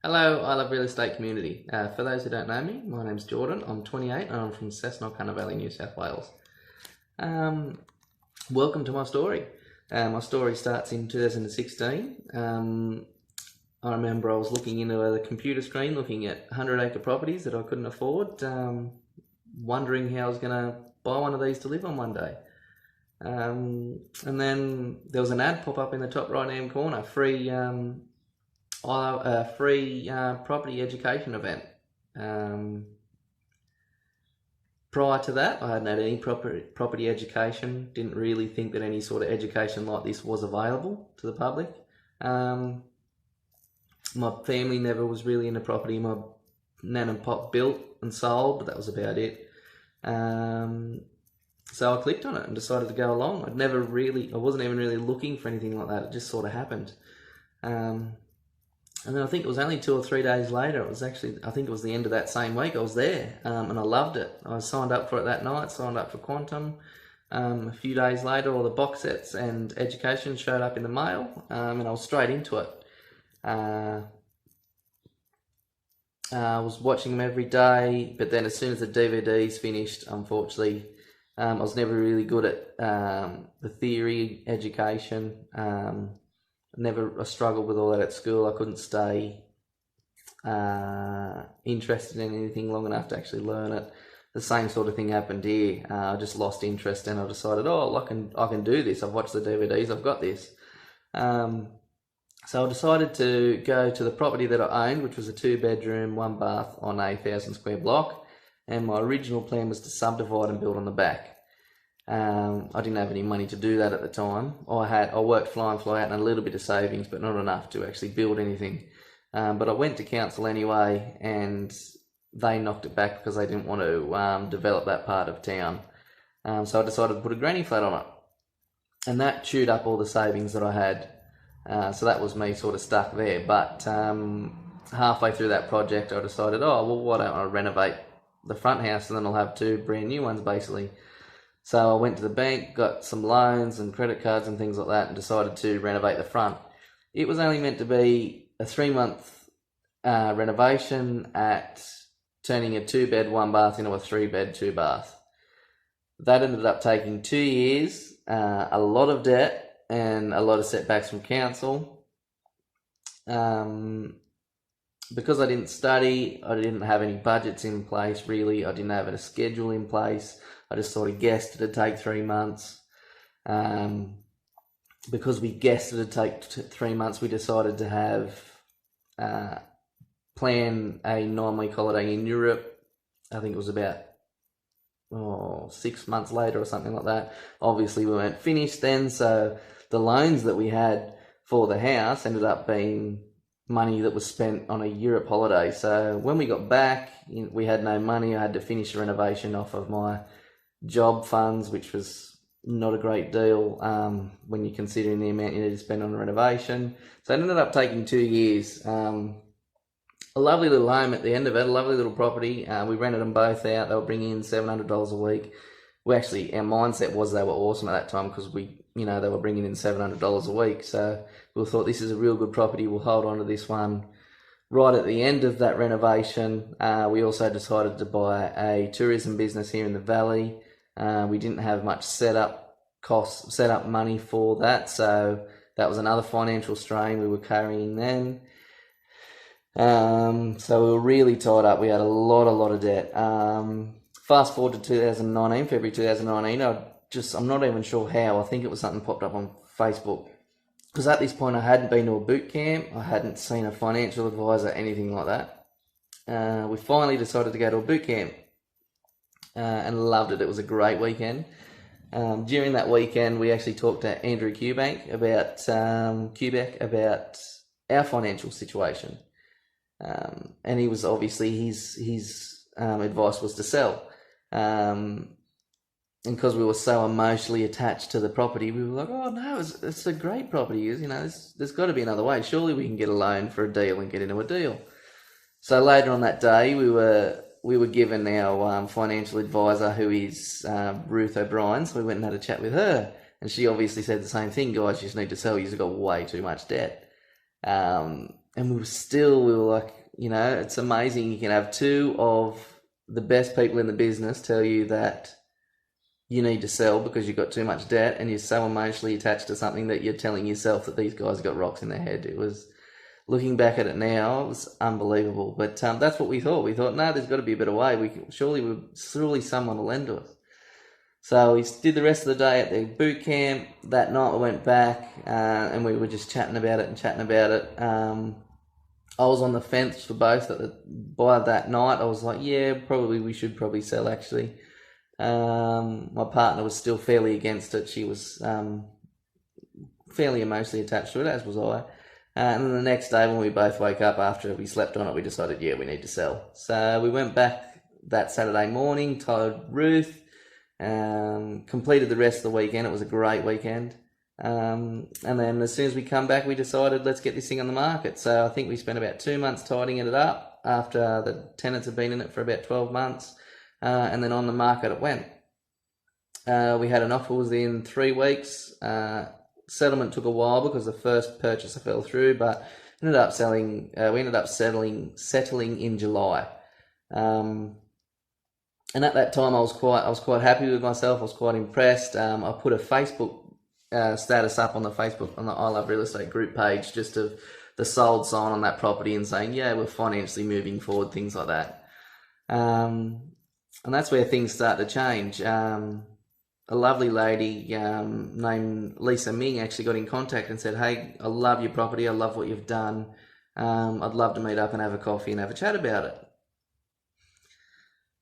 Hello, I love real estate community. For those who don't know me, my name's Jordan. I'm 28 and I'm from Cessnock, Hunter Valley, New South Wales. Um, Welcome to my story. My story starts in 2016. I remember I was looking into the computer screen, looking at 100-acre properties that I couldn't afford, wondering how I was going to buy one of these to live on one day. And then there was an ad pop up in the top right-hand corner, free property education event. Um, Prior to that, I hadn't had any property education. Didn't really think that any sort of education like this was available to the public. Um, my family never was really into property. My nan and pop built and sold, but that was about it. So I clicked on it and decided to go along. I wasn't even really looking for anything like that. It just sort of happened. Um, and then I think it was only 2 or 3 days later, I think it was the end of that same week, I was there, and I loved it. I signed up for it that night, signed up for Quantum. A few days later, all the box sets and education showed up in the mail, and I was straight into it. I was watching them every day, but then as soon as the DVDs finished, unfortunately, I was never really good at the theory education. I struggled with all that at school. I couldn't stay interested in anything long enough to actually learn it. The same sort of thing happened here. I just lost interest and I decided, I can do this. I've watched the DVDs. I've got this. So I decided to go to the property that I owned, which was a 2-bedroom, 1 bath on a 1,000 square block. And my original plan was to subdivide and build on the back. I didn't have any money to do that at the time. I worked fly in, fly out and a little bit of savings, but not enough to actually build anything. But I went to council anyway, and they knocked it back because they didn't want to develop that part of town. So I decided to put a granny flat on it, and that chewed up all the savings that I had. So that was me sort of stuck there. But halfway through that project, I decided, why don't I renovate the front house, and then I'll have 2 brand new ones basically. So I went to the bank, got some loans and credit cards and things like that, and decided to renovate the front. It was only meant to be a 3-month renovation at turning a 2-bed, 1 bath into a 3-bed, 2 bath. That ended up taking 2 years, a lot of debt, and a lot of setbacks from council. Because I didn't study, I didn't have any budgets in place really. I didn't have a schedule in place. I just sort of guessed it'd take 3 months. Because we guessed it'd take 3 months, we decided to have plan a 9-week holiday in Europe. I think it was about 6 months later or something like that. Obviously, we weren't finished then, so the loans that we had for the house ended up being money that was spent on a Europe holiday. So when we got back, we had no money. I had to finish the renovation off of my job funds, which was not a great deal when you're considering the amount you need to spend on a renovation. So it ended up taking 2 years. A lovely little home at the end of it, a lovely little property. We rented them both out. They were bringing in $700 a week. Our mindset was they were awesome at that time because they were bringing in $700 a week. So we thought this is a real good property. We'll hold on to this one. Right at the end of that renovation, we also decided to buy a tourism business here in the valley. We didn't have much setup money for that, so that was another financial strain we were carrying then. So we were really tied up. We had a lot of debt. Fast forward to February 2019, I'm not even sure how. I think it was something popped up on Facebook. Because at this point I hadn't been to a boot camp, I hadn't seen a financial advisor, anything like that. We finally decided to go to a boot camp and loved it. It was a great weekend. During that weekend, we actually talked to Andrew Quebec about our financial situation. And he was obviously his advice was to sell. And because we were so emotionally attached to the property, we were like, oh no, it's a great property. There's got to be another way. Surely we can get a loan for a deal and get into a deal. So later on that day, we were given our financial advisor, who is Ruth O'Brien. So we went and had a chat with her, and she obviously said the same thing. Guys, you just need to sell. You've got way too much debt. And and we were like, it's amazing. You can have two of the best people in the business tell you that you need to sell because you've got too much debt, and you're so emotionally attached to something that you're telling yourself that these guys have got rocks in their head. It was, looking back at it now, it was unbelievable. But that's what we thought. We thought, no, there's got to be a better way. Surely someone will lend to us. So we did the rest of the day at the boot camp. That night we went back and we were just chatting about it. I was on the fence for both. By that night, I was like, yeah, we should probably sell actually. My partner was still fairly against it. She was fairly emotionally attached to it, as was I. And then the next day when we both woke up after we slept on it, we decided, yeah, we need to sell. So we went back that Saturday morning, told Ruth, completed the rest of the weekend. It was a great weekend. And then as soon as we come back, we decided, let's get this thing on the market. So I think we spent about 2 months tidying it up after the tenants had been in it for about 12 months. And then on the market it went. We had an offer within 3 weeks. Settlement took a while because the first purchaser fell through, but we ended up settling in July. And at that time I was quite happy with myself. I was quite impressed. I put a Facebook status up on the I Love Real Estate group page, just of the sold sign on that property and saying, yeah, we're financially moving forward, things like that. And that's where things start to change. A lovely lady named Lisa Ming actually got in contact and said, hey, I love your property, I love what you've done. I'd love to meet up and have a coffee and have a chat about it.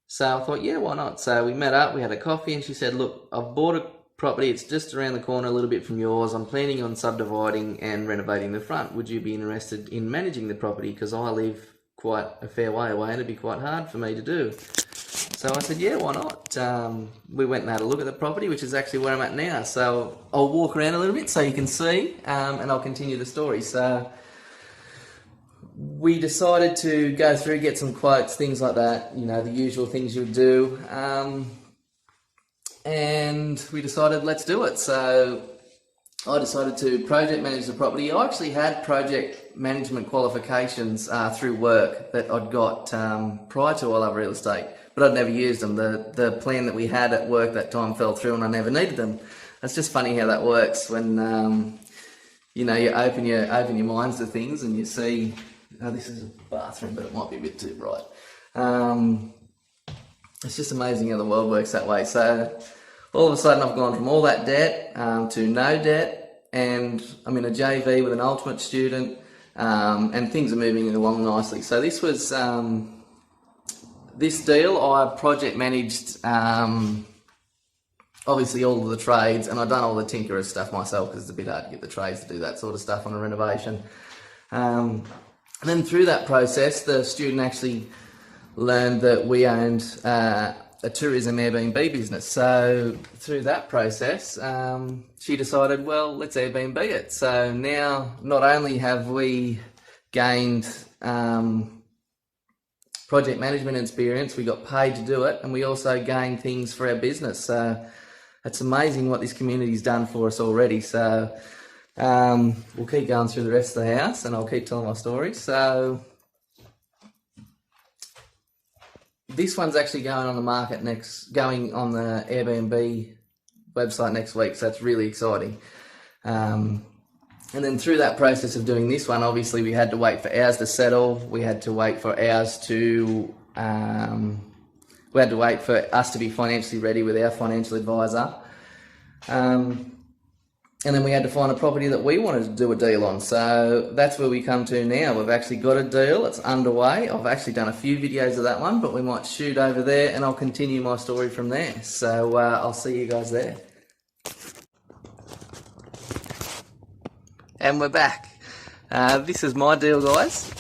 So I thought, yeah, why not? So we met up, we had a coffee, and she said, look, I've bought a property, it's just around the corner a little bit from yours. I'm planning on subdividing and renovating the front. Would you be interested in managing the property? Because I live quite a fair way away and it'd be quite hard for me to do. So I said, yeah, why not? We went and had a look at the property, which is actually where I'm at now. So I'll walk around a little bit so you can see, and I'll continue the story. So we decided to go through, get some quotes, things like that, the usual things you would do. And we decided, let's do it. So I decided to project manage the property. I actually had project management qualifications through work that I'd got prior to I Love Real Estate, but I'd never used them. The plan that we had at work that time fell through and I never needed them. It's just funny how that works when you open your minds to things and you see, this is a bathroom, but it might be a bit too bright. It's just amazing how the world works that way. So all of a sudden I've gone from all that debt to no debt, and I'm in a JV with an ultimate student, and things are moving along nicely. So this was this deal I project managed, obviously all of the trades, and I've done all the tinkerer stuff myself because it's a bit hard to get the trades to do that sort of stuff on a renovation. And then through that process, the student actually learned that we owned a tourism Airbnb business. So through that process, she decided, well, let's Airbnb it. So now not only have we gained project management experience, we got paid to do it, and we also gained things for our business. So it's amazing what this community's done for us already. So we'll keep going through the rest of the house and I'll keep telling my story. So this one's actually going on the market going on the Airbnb website next week, so it's really exciting. And then through that process of doing this one, obviously we had to wait for ours to settle. We had to wait for ours to, we had to wait for us to be financially ready with our financial advisor. And then we had to find a property that we wanted to do a deal on. So that's where we come to now. We've actually got a deal, it's underway. I've actually done a few videos of that one, but we might shoot over there and I'll continue my story from there. So I'll see you guys there. And we're back. This is my deal, guys.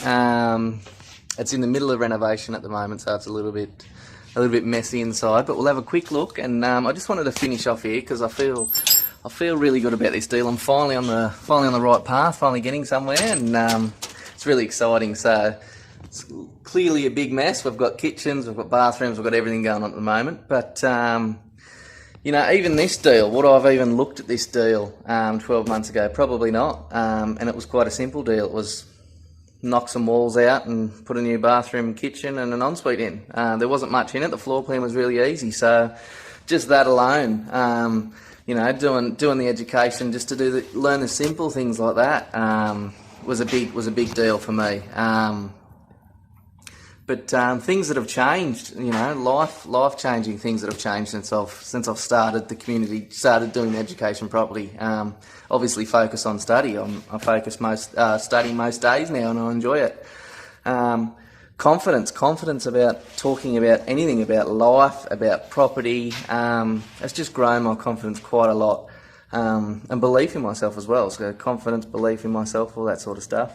It's in the middle of renovation at the moment, so it's a little bit messy inside, but we'll have a quick look. And I just wanted to finish off here because I feel really good about this deal. I'm finally on the right path, finally getting somewhere, and it's really exciting. So it's clearly a big mess. We've got kitchens, we've got bathrooms, we've got everything going on at the moment. But even this deal, would I've even looked at this deal 12 months ago? Probably not. And it was quite a simple deal. It was knock some walls out and put a new bathroom, kitchen and an ensuite in. There wasn't much in it. The floor plan was really easy, so just that alone, you know, doing the education just to learn the simple things like that was a big deal for me. But things that have changed, you know, life-changing things that have changed since I've started the community, started doing the education properly. Obviously, focus on study. I focus study most days now, and I enjoy it. Confidence about talking about anything, about life, about property. It's just grown my confidence quite a lot, and belief in myself as well. So confidence, belief in myself, all that sort of stuff.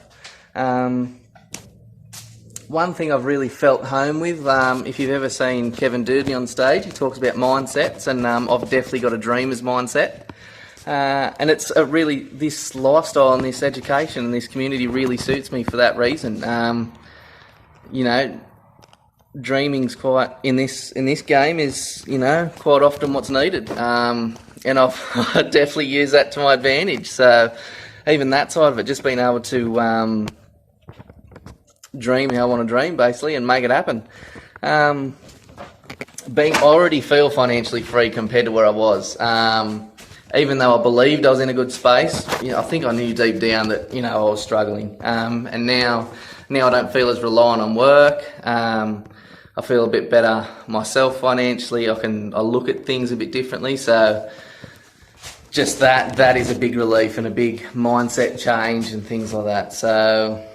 One thing I've really felt home with, if you've ever seen Kevin Doody on stage, he talks about mindsets, and I've definitely got a dreamer's mindset. And it's this lifestyle and this education and this community really suits me for that reason. You know, dreaming's quite, in this game is, you know, quite often what's needed. And I definitely use that to my advantage. So even that side of it, just being able to dream how I want to dream, basically, and make it happen. I already feel financially free compared to where I was. Even though I believed I was in a good space, you know, I think I knew deep down that, you know, I was struggling. And now I don't feel as reliant on work. I feel a bit better myself financially. I look at things a bit differently. So just that is a big relief and a big mindset change and things like that. So,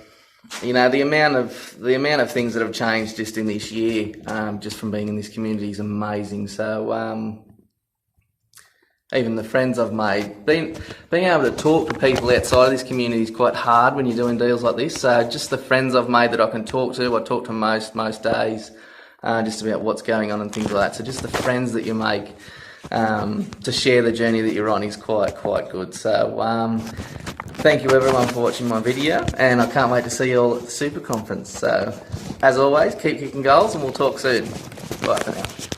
you know, the amount of things that have changed just in this year, just from being in this community, is amazing. So even the friends I've made, being able to talk to people outside of this community is quite hard when you're doing deals like this. So just the friends I've made that I can talk to, I talk to most days, just about what's going on and things like that. So just the friends that you make to share the journey that you're on is quite good. So thank you everyone for watching my video, and I can't wait to see you all at the Super Conference. So as always, keep kicking goals, and we'll talk soon. Bye for now.